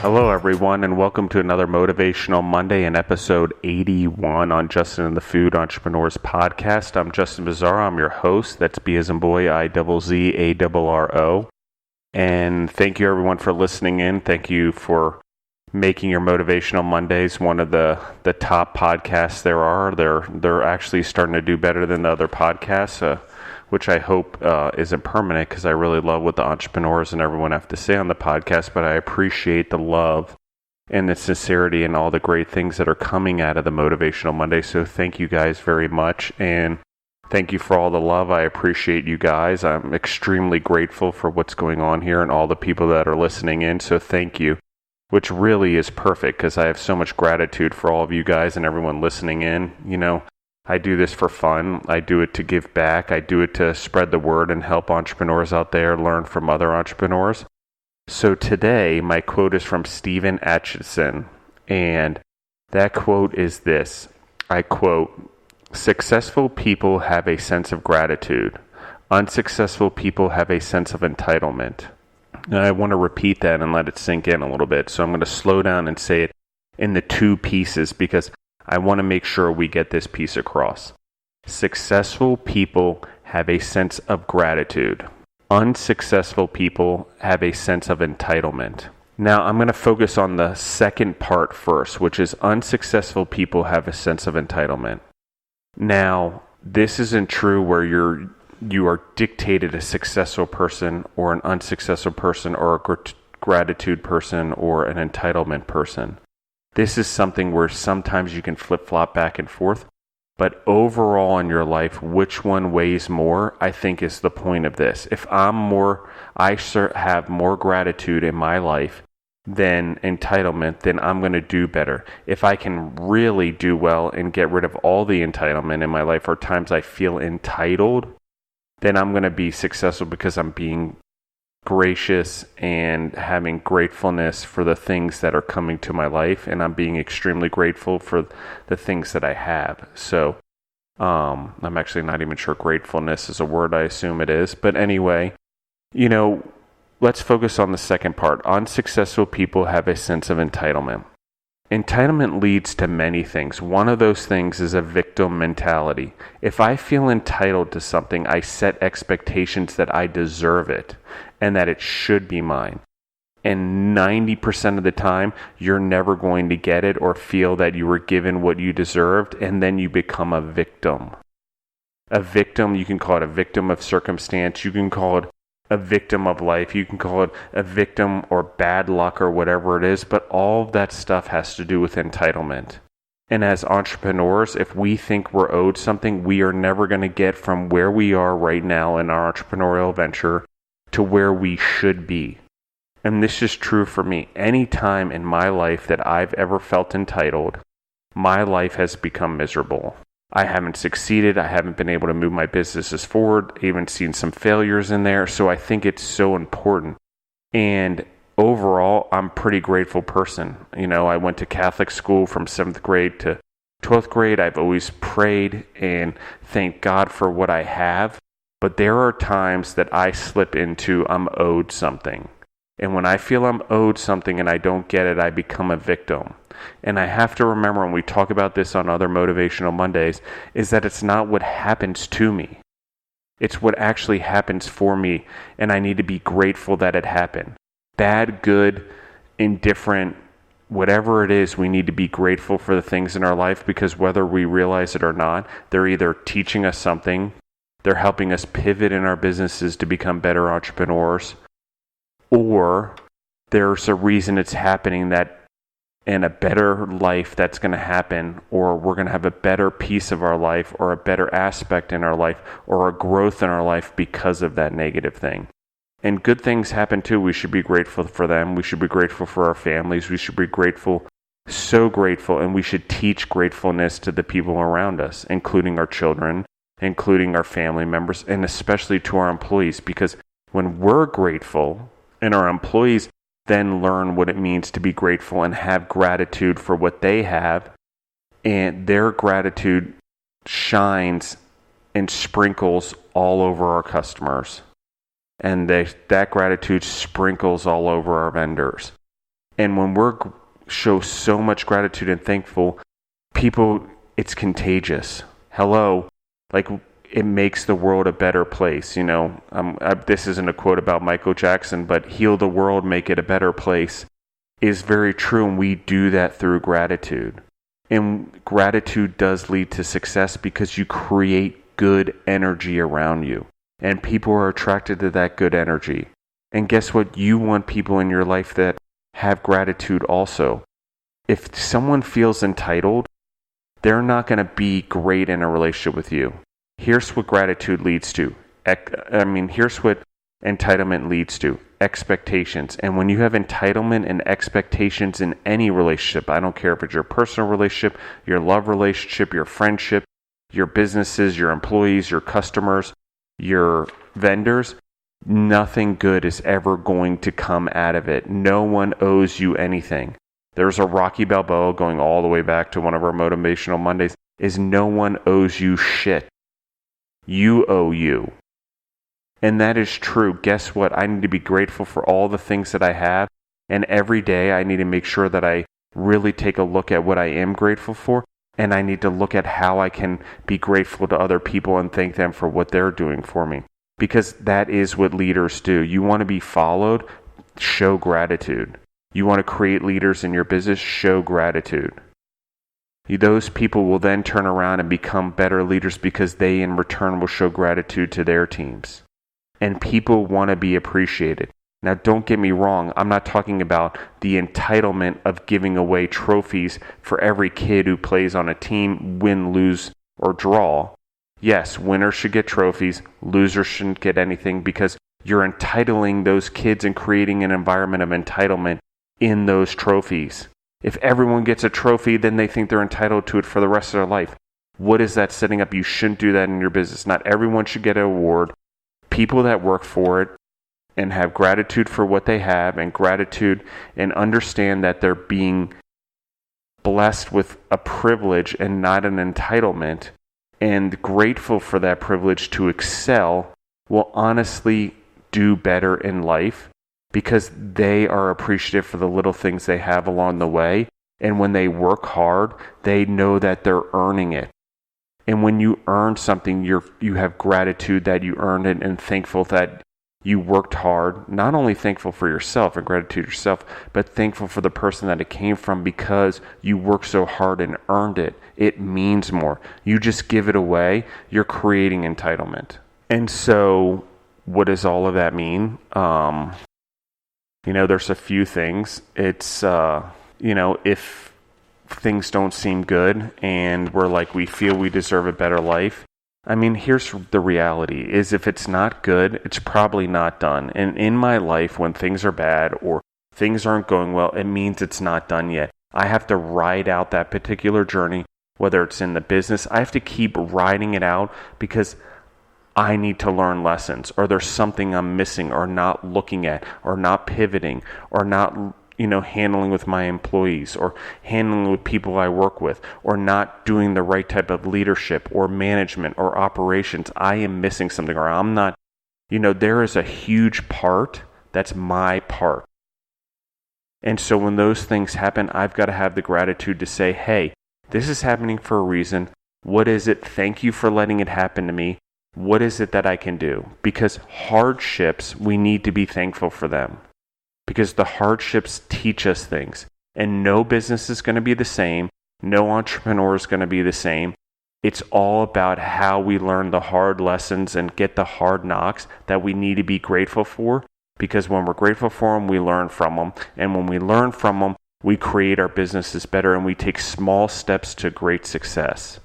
Hello, everyone, and welcome to another Motivational Monday in episode 81 on Justin and the Food Entrepreneurs podcast. I'm Justin Bizzarro. I'm your host. That's B as in boy, I-Z-Z-A-R-R-O. And thank you, everyone, for listening in. Thank you for making your Motivational Mondays one of the top podcasts there are. They're actually starting to do better than the other podcasts, which I hope isn't permanent, because I really love what the entrepreneurs and everyone have to say on the podcast, but I appreciate the love and the sincerity and all the great things that are coming out of the Motivational Monday. So thank you guys very much, and thank you for all the love. I appreciate you guys. I'm extremely grateful for what's going on here and all the people that are listening in, so thank you, which really is perfect because I have so much gratitude for all of you guys and everyone listening in. You know, I do this for fun. I do it to give back. I do it to spread the word and help entrepreneurs out there learn from other entrepreneurs. So today, my quote is from Stephen Aitchison, and that quote is this. I quote, "Successful people have a sense of gratitude. Unsuccessful people have a sense of entitlement." And I want to repeat that and let it sink in a little bit. So I'm going to slow down and say it in the two pieces because I want to make sure we get this piece across. Successful people have a sense of gratitude. Unsuccessful people have a sense of entitlement. Now, I'm going to focus on the second part first, which is unsuccessful people have a sense of entitlement. Now, this isn't true where you are dictated a successful person or an unsuccessful person or a gratitude person or an entitlement person. This is something where sometimes you can flip-flop back and forth, but overall in your life, which one weighs more, I think is the point of this. If I have more gratitude in my life than entitlement, then I'm going to do better. If I can really do well and get rid of all the entitlement in my life or times I feel entitled, then I'm going to be successful because I'm being gracious and having gratefulness for the things that are coming to my life, and I'm being extremely grateful for the things that I have. So I'm actually not even sure gratefulness is a word. I assume it is, but anyway, let's focus on the second part. Unsuccessful people have a sense of entitlement. Entitlement leads to many things. One of those things is a victim mentality. If I feel entitled to something, I set expectations that I deserve it and that it should be mine. And 90% of the time, you're never going to get it or feel that you were given what you deserved, and then you become a victim. A victim, you can call it a victim of circumstance, you can call it a victim of life, you can call it a victim or bad luck or whatever it is, but all of that stuff has to do with entitlement. And as entrepreneurs, if we think we're owed something, we are never going to get from where we are right now in our entrepreneurial venture to where we should be. And this is true for me. Any time in my life that I've ever felt entitled, my life has become miserable. I haven't succeeded. I haven't been able to move my businesses forward. I even seen some failures in there. So I think it's so important. And overall, I'm a pretty grateful person. I went to Catholic school from 7th grade to 12th grade. I've always prayed and thanked God for what I have. But there are times that I slip into I'm owed something. And when I feel I'm owed something and I don't get it, I become a victim. And I have to remember when we talk about this on other Motivational Mondays, is that it's not what happens to me. It's what actually happens for me, and I need to be grateful that it happened. Bad, good, indifferent, whatever it is, we need to be grateful for the things in our life, because whether we realize it or not, they're either teaching us something, they're helping us pivot in our businesses to become better entrepreneurs, or there's a reason it's happening that in a better life that's going to happen, or we're going to have a better piece of our life or a better aspect in our life or a growth in our life because of that negative thing. And good things happen too. We should be grateful for them. We should be grateful for our families. We should be grateful, so grateful, and we should teach gratefulness to the people around us, including our children, including our family members, and especially to our employees, because when we're grateful and our employees then learn what it means to be grateful and have gratitude for what they have, and their gratitude shines and sprinkles all over our customers. And that gratitude sprinkles all over our vendors. And when show so much gratitude and thankful, people, it's contagious. Hello, like it makes the world a better place. This isn't a quote about Michael Jackson, but heal the world, make it a better place is very true. And we do that through gratitude. And gratitude does lead to success because you create good energy around you. And people are attracted to that good energy. And guess what? You want people in your life that have gratitude also. If someone feels entitled, they're not going to be great in a relationship with you. Here's what gratitude leads to. Here's what entitlement leads to. Expectations. And when you have entitlement and expectations in any relationship, I don't care if it's your personal relationship, your love relationship, your friendship, your businesses, your employees, your customers, your vendors, nothing good is ever going to come out of it. No one owes you anything. There's a Rocky Balboa going all the way back to one of our Motivational Mondays, is no one owes you shit. You owe you. And that is true. Guess what? I need to be grateful for all the things that I have. And every day I need to make sure that I really take a look at what I am grateful for. And I need to look at how I can be grateful to other people and thank them for what they're doing for me. Because that is what leaders do. You want to be followed? Show gratitude. You want to create leaders in your business? Show gratitude. Those people will then turn around and become better leaders because they in return will show gratitude to their teams. And people want to be appreciated. Now, don't get me wrong. I'm not talking about the entitlement of giving away trophies for every kid who plays on a team, win, lose, or draw. Yes, winners should get trophies. Losers shouldn't get anything because you're entitling those kids and creating an environment of entitlement in those trophies. If everyone gets a trophy, then they think they're entitled to it for the rest of their life. What is that setting up? You shouldn't do that in your business. Not everyone should get an award. People that work for it and have gratitude for what they have and gratitude and understand that they're being blessed with a privilege and not an entitlement and grateful for that privilege to excel will honestly do better in life because they are appreciative for the little things they have along the way. And when they work hard, they know that they're earning it. And when you earn something, you have gratitude that you earned it and thankful that you worked hard. Not only thankful for yourself and gratitude yourself, but thankful for the person that it came from because you worked so hard and earned it. It means more. You just give it away, you're creating entitlement. And so what does all of that mean? There's a few things. It's, if things don't seem good and we feel we deserve a better life. Here's the reality is if it's not good, it's probably not done. And in my life, when things are bad or things aren't going well, it means it's not done yet. I have to ride out that particular journey, whether it's in the business. I have to keep riding it out because I need to learn lessons, or there's something I'm missing or not looking at or not pivoting or not handling with my employees or handling with people I work with or not doing the right type of leadership or management or operations. I am missing something or I'm not, there is a huge part that's my part. And so when those things happen, I've got to have the gratitude to say, hey, this is happening for a reason. What is it? Thank you for letting it happen to me. What is it that I can do? Because hardships, we need to be thankful for them. Because the hardships teach us things. And no business is going to be the same. No entrepreneur is going to be the same. It's all about how we learn the hard lessons and get the hard knocks that we need to be grateful for. Because when we're grateful for them, we learn from them. And when we learn from them, we create our businesses better and we take small steps to great success.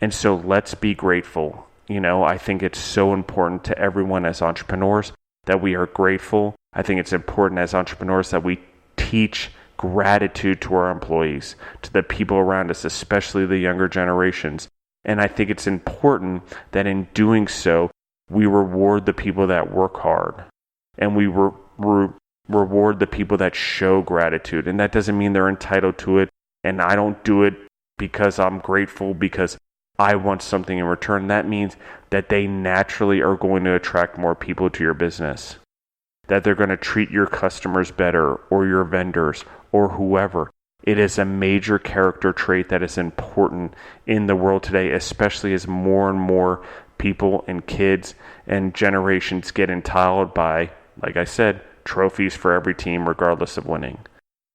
And so let's be grateful. I think it's so important to everyone as entrepreneurs that we are grateful. I think it's important as entrepreneurs that we teach gratitude to our employees, to the people around us, especially the younger generations. And I think it's important that in doing so, we reward the people that work hard. And we reward the people that show gratitude. And that doesn't mean they're entitled to it. And I don't do it because I'm grateful, because I want something in return. That means that they naturally are going to attract more people to your business. that they're going to treat your customers better or your vendors or whoever. It is a major character trait that is important in the world today, especially as more and more people and kids and generations get entitled by, like I said, trophies for every team regardless of winning.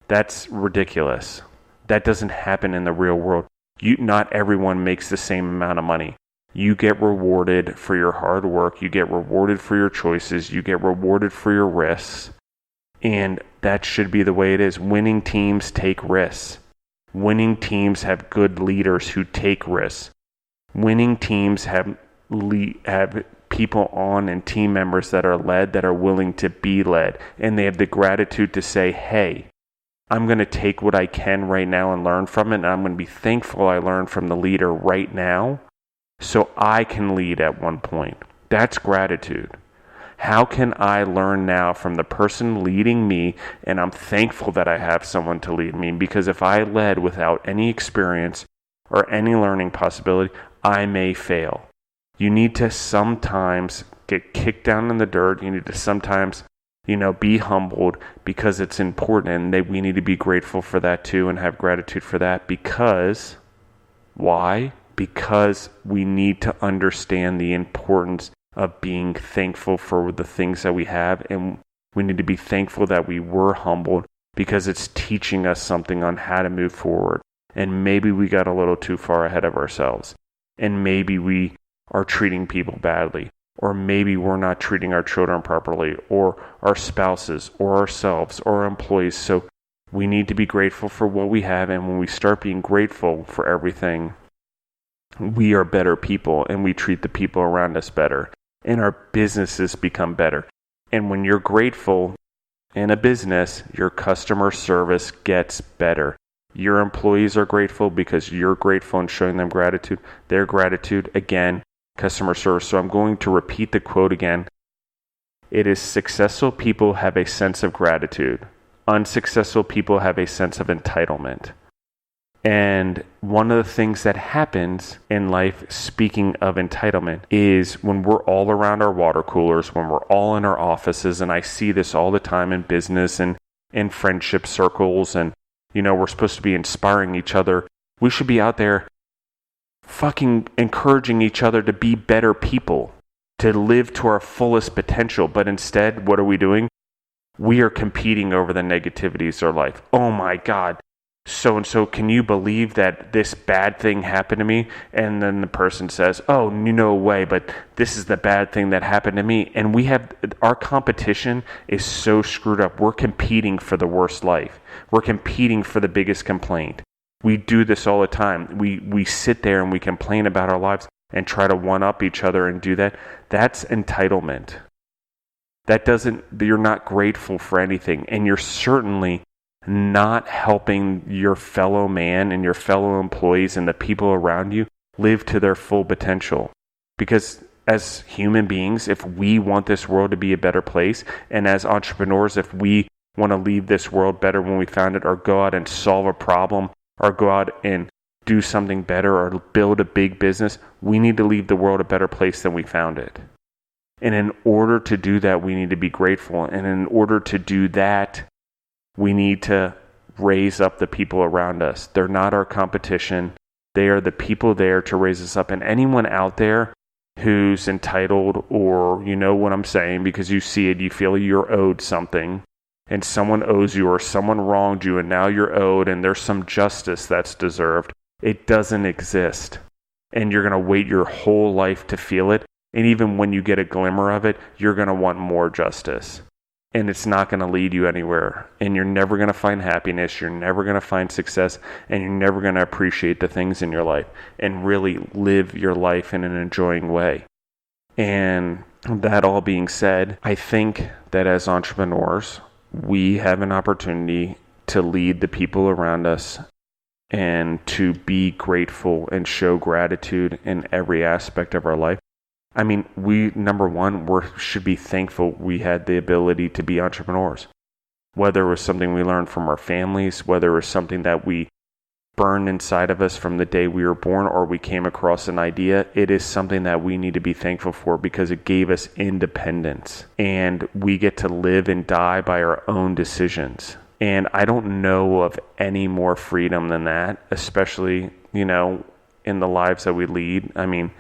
That's ridiculous. That doesn't happen in the real world. Not everyone makes the same amount of money. You get rewarded for your hard work. You get rewarded for your choices. You get rewarded for your risks. And that should be the way it is. Winning teams take risks. Winning teams have good leaders who take risks. Winning teams have people on and team members that are led, that are willing to be led. And they have the gratitude to say, hey, I'm going to take what I can right now and learn from it. And I'm going to be thankful I learned from the leader right now so I can lead at one point. That's gratitude. How can I learn now from the person leading me? And I'm thankful that I have someone to lead me, because if I led without any experience or any learning possibility, I may fail. You need to sometimes get kicked down in the dirt. You need to sometimes, be humbled, because it's important, and that we need to be grateful for that too and have gratitude for that. Because, why? Because we need to understand the importance of being thankful for the things that we have, and we need to be thankful that we were humbled, because it's teaching us something on how to move forward. And maybe we got a little too far ahead of ourselves, and maybe we are treating people badly, or maybe we're not treating our children properly, or our spouses, or ourselves, or our employees. So we need to be grateful for what we have, and when we start being grateful for everything, we are better people, and we treat the people around us better, and our businesses become better. And when you're grateful in a business, your customer service gets better. Your employees are grateful because you're grateful and showing them gratitude. Their gratitude, again, customer service. So I'm going to repeat the quote again. It is successful people have a sense of gratitude. Unsuccessful people have a sense of entitlement. And one of the things that happens in life, speaking of entitlement, is when we're all around our water coolers, when we're all in our offices, and I see this all the time in business and in friendship circles, and we're supposed to be inspiring each other. We should be out there fucking encouraging each other to be better people, to live to our fullest potential. But instead, what are we doing? We are competing over the negativities of our life. Oh my God, so-and-so, can you believe that this bad thing happened to me? And then the person says, oh, no way, but this is the bad thing that happened to me. And our competition is so screwed up. We're competing for the worst life. We're competing for the biggest complaint. We do this all the time. We sit there and we complain about our lives and try to one-up each other and do that. That's entitlement. You're not grateful for anything. And you're certainly not helping your fellow man and your fellow employees and the people around you live to their full potential. Because as human beings, if we want this world to be a better place, and as entrepreneurs, if we want to leave this world better when we found it, or go out and solve a problem, or go out and do something better, or build a big business, we need to leave the world a better place than we found it. And in order to do that, we need to be grateful. And in order to do that, we need to raise up the people around us. They're not our competition. They are the people there to raise us up. And anyone out there who's entitled, or you know what I'm saying, because you see it, you feel you're owed something, and someone owes you, or someone wronged you, and now you're owed, and there's some justice that's deserved. It doesn't exist. And you're going to wait your whole life to feel it. And even when you get a glimmer of it, you're going to want more justice. And it's not going to lead you anywhere. And you're never going to find happiness. You're never going to find success. And you're never going to appreciate the things in your life and really live your life in an enjoying way. And that all being said, I think that as entrepreneurs, we have an opportunity to lead the people around us and to be grateful and show gratitude in every aspect of our life. I mean, we should be thankful we had the ability to be entrepreneurs. Whether it was something we learned from our families, whether it was something that we burned inside of us from the day we were born or we came across an idea, it is something that we need to be thankful for because it gave us independence and we get to live and die by our own decisions. And I don't know of any more freedom than that, especially, in the lives that we lead. I mean,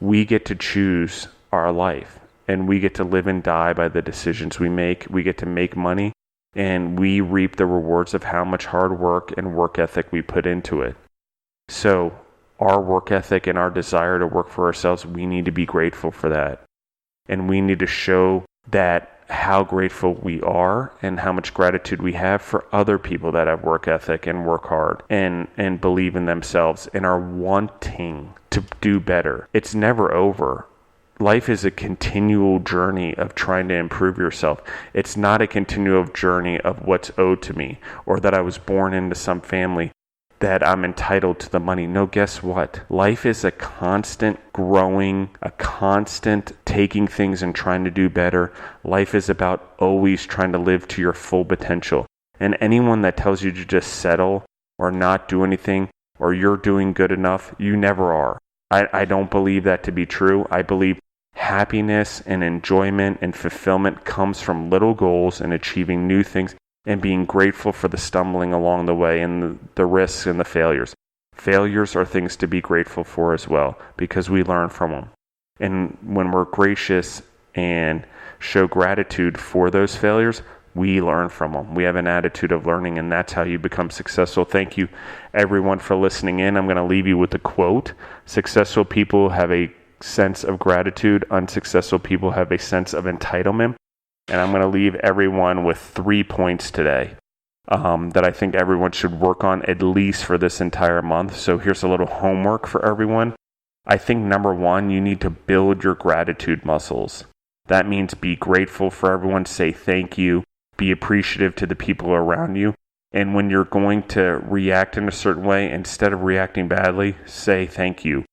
we get to choose our life and we get to live and die by the decisions we make. We get to make money. And we reap the rewards of how much hard work and work ethic we put into it. So our work ethic and our desire to work for ourselves, we need to be grateful for that. And we need to show that how grateful we are and how much gratitude we have for other people that have work ethic and work hard and believe in themselves and are wanting to do better. It's never over. Life is a continual journey of trying to improve yourself. It's not a continual journey of what's owed to me or that I was born into some family that I'm entitled to the money. No, guess what? Life is a constant growing, a constant taking things and trying to do better. Life is about always trying to live to your full potential. And anyone that tells you to just settle or not do anything or you're doing good enough, you never are. I don't believe that to be true. I believe happiness and enjoyment and fulfillment comes from little goals and achieving new things and being grateful for the stumbling along the way and the risks and the failures. Failures are things to be grateful for as well because we learn from them. And when we're gracious and show gratitude for those failures, we learn from them. We have an attitude of learning, and that's how you become successful. Thank you, everyone, for listening in. I'm going to leave you with a quote. Successful people have a sense of gratitude. Unsuccessful people have a sense of entitlement. And I'm going to leave everyone with 3 points today that I think everyone should work on at least for this entire month. So here's a little homework for everyone. I think number 1, you need to build your gratitude muscles. That means be grateful for everyone, say thank you, be appreciative to the people around you. And when you're going to react in a certain way, instead of reacting badly, say thank you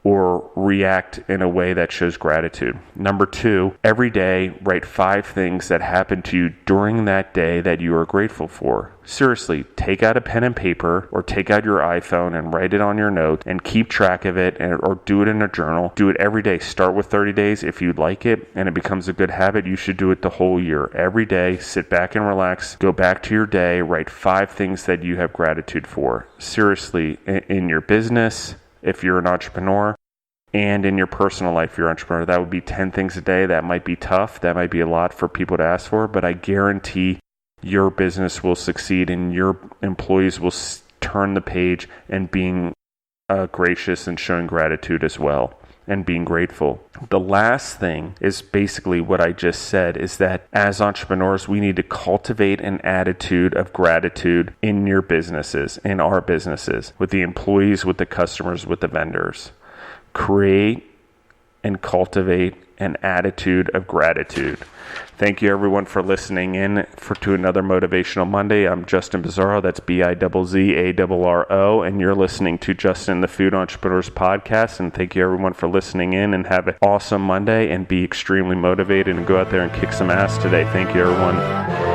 or react in a way that shows gratitude. Number 2, every day write 5 things that happened to you during that day that you are grateful for. Seriously, take out a pen and paper or take out your iPhone and write it on your note and keep track of it or do it in a journal. Do it every day. Start with 30 days. If you like it and it becomes a good habit, you should do it the whole year. Every day, sit back and relax. Go back to your day. Write 5 things that you have gratitude for. Seriously, in your business, if you're an entrepreneur, and in your personal life, if you're an entrepreneur, that would be 10 things a day. That might be tough. That might be a lot for people to ask for, but I guarantee your business will succeed and your employees will turn the page and being gracious and showing gratitude as well and being grateful. The last thing is basically what I just said, is that as entrepreneurs, we need to cultivate an attitude of gratitude in your businesses, in our businesses, with the employees, with the customers, with the vendors. Create and cultivate an attitude of gratitude. Thank you, everyone, for listening in to another Motivational Monday. I'm Justin Bizzarro. That's Bizzarro, and you're listening to Justin the Food Entrepreneurs Podcast. And thank you, everyone, for listening in, and have an awesome Monday and be extremely motivated and go out there and kick some ass today. Thank you, everyone.